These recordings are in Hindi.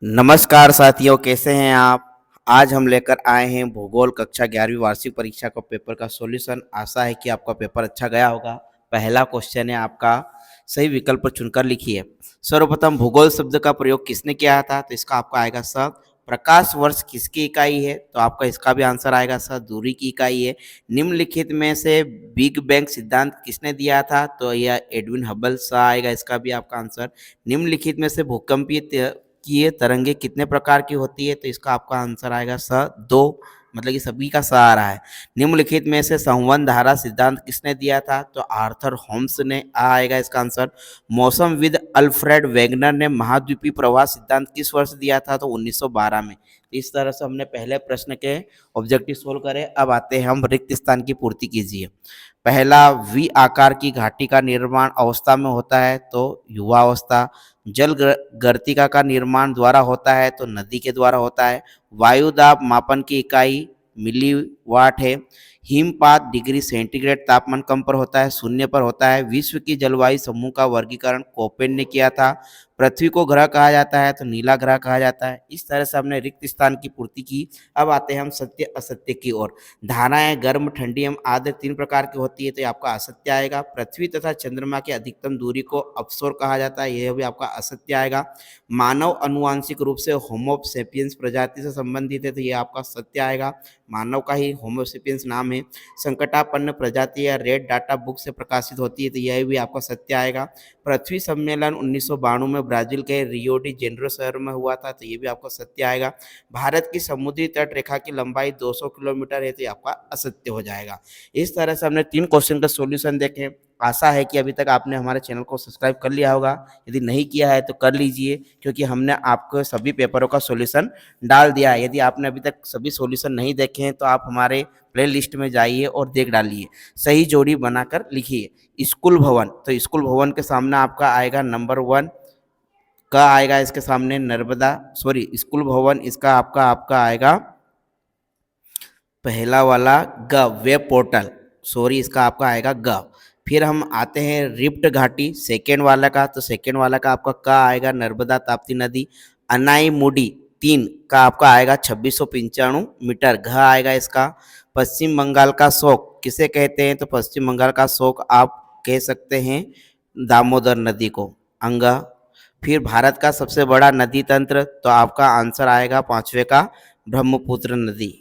नमस्कार साथियों, कैसे हैं आप। आज हम लेकर आए हैं भूगोल कक्षा 11वीं वार्षिक परीक्षा का पेपर का सॉल्यूशन। आशा है कि आपका पेपर अच्छा गया होगा। पहला क्वेश्चन है आपका, सही विकल्प चुनकर लिखिए। सर्वप्रथम भूगोल शब्द का प्रयोग किसने किया था, तो इसका आपका आएगा स। प्रकाश वर्ष किसकी इकाई है, तो आपका इसका भी आंसर आएगा स, दूरी की इकाई है। निम्नलिखित में से बिग बैंग सिद्धांत किसने दिया था, तो यह एडविन हबल स आएगा, इसका भी आपका आंसर। निम्नलिखित में से भूकंपीय कि ये तरंगे कितने प्रकार की होती है, तो इसका आपका आंसर आएगा स, दो। मतलब कि सभी का स आ रहा है। निम्नलिखित में से संवहन धारा सिद्धांत किसने दिया था, तो आर्थर होम्स ने आएगा इसका आंसर। मौसमविद अल्फ्रेड वेगनर ने महाद्वीपीय प्रवाह सिद्धांत किस वर्ष दिया था, तो 1912 में। इस तरह से हमने पहले प्रश्न के ऑब्जेक्टिव सोल्व करे। अब आते हैं हम रिक्त स्थान की पूर्ति कीजिए। पहला, वी आकार की घाटी का निर्माण अवस्था में होता है, तो युवा अवस्था। जल गर्तिका का निर्माण द्वारा होता है, तो नदी के द्वारा होता है। वायु दाब मापन की इकाई मिलीवाट है। हिमपात डिग्री सेंटीग्रेड तापमान कम पर होता है, शून्य पर होता है। विश्व की जलवायु समूह का वर्गीकरण कोपेन ने किया था। पृथ्वी को ग्रह कहा जाता है, तो नीला ग्रह कहा जाता है। इस तरह से हमने रिक्त स्थान की पूर्ति की। अब आते हैं हम सत्य असत्य की ओर। धाराएं गर्म, ठंडी एवं आर्द्र 3 प्रकार की होती है, तो ये आपका असत्य आएगा। पृथ्वी तथा चंद्रमा की अधिकतम दूरी को अपसोर कहा जाता है, यह भी आपका असत्य आएगा। मानव आनुवांशिक रूप से होमो सेपियंस प्रजाति से संबंधित है, तो ये आपका सत्य आएगा। मानव का ही होमो सेपियंस नाम है। संकटापन्न प्रजाति या रेड डाटा बुक से प्रकाशित होती है, तो यह भी आपका सत्य आएगा। पृथ्वी सम्मेलन 1992 में ब्राजील के रियो डी जेनेरो शहर में हुआ था, तो ये भी आपका सत्य आएगा। भारत की समुद्री तट रेखा की लंबाई 200 किलोमीटर है, तो ये आपका असत्य हो जाएगा। इस तरह से हमने 3 क्वेश्चन का सॉल्यूशन देखे। आशा है कि अभी तक आपने हमारे चैनल को सब्सक्राइब कर लिया होगा। यदि नहीं किया है तो कर लीजिए, क्योंकि हमने आपको सभी पेपरों का सॉल्यूशन डाल दिया है। यदि आपने अभी तक सभी सॉल्यूशन नहीं देखे हैं तो आप हमारे प्लेलिस्ट में जाइए और देख डालिए। सही जोड़ी बनाकर लिखिए। स्कूल भवन, तो स्कूल भवन के सामने आपका आएगा नंबर 1 का आएगा, इसके सामने नर्मदा, सॉरी स्कूल भवन, इसका आपका आएगा पहला वाला ग, वेब पोर्टल, सॉरी इसका आपका आएगा ग। फिर हम आते हैं रिफ्ट घाटी सेकेंड वाला का, तो सेकेंड वाला का आपका का आएगा नर्मदा ताप्ती नदी। अनाई मुडी 3 का आपका आएगा 2695 मीटर, घ आएगा इसका। पश्चिम बंगाल का शोक किसे कहते हैं, तो पश्चिम बंगाल का शोक आप कह सकते हैं दामोदर नदी को, अंगा। फिर भारत का सबसे बड़ा नदी तंत्र, तो आपका आंसर आएगा 5वें का ब्रह्मपुत्र नदी।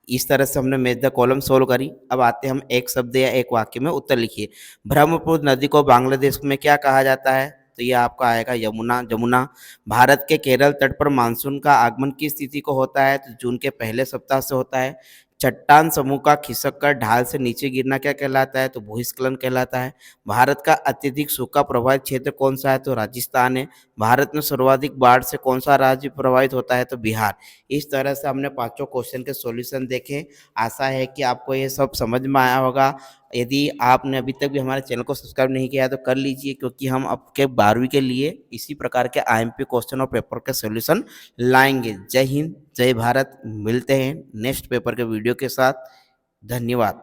इस तरह से हमने मेज द कॉलम सोल्व करी। अब आते हैं हम एक शब्द या एक वाक्य में उत्तर लिखिए। ब्रह्मपुत्र नदी को बांग्लादेश में क्या कहा जाता है, तो ये आपका आएगा यमुना, जमुना। भारत के केरल तट पर मानसून का आगमन किस तिथि को होता है, तो जून के पहले सप्ताह से होता है। चट्टान समूह का खिसक कर ढाल से नीचे गिरना क्या कहलाता है, तो भूस्खलन कहलाता है। भारत का अत्यधिक सूखा प्रभावित क्षेत्र कौन सा है, तो राजस्थान है। भारत में सर्वाधिक बाढ़ से कौन सा राज्य प्रभावित होता है, तो बिहार। इस तरह से हमने पांचों क्वेश्चन के सॉल्यूशन देखे। आशा है कि आपको ये सब समझ में आया होगा। यदि आपने अभी तक भी हमारे चैनल को सब्सक्राइब नहीं किया है तो कर लीजिए, क्योंकि हम आपके 12वीं के लिए इसी प्रकार के आईएमपी क्वेश्चन और पेपर के सॉल्यूशन लाएंगे। जय हिंद, जय भारत। मिलते हैं नेक्स्ट पेपर के वीडियो के साथ। धन्यवाद।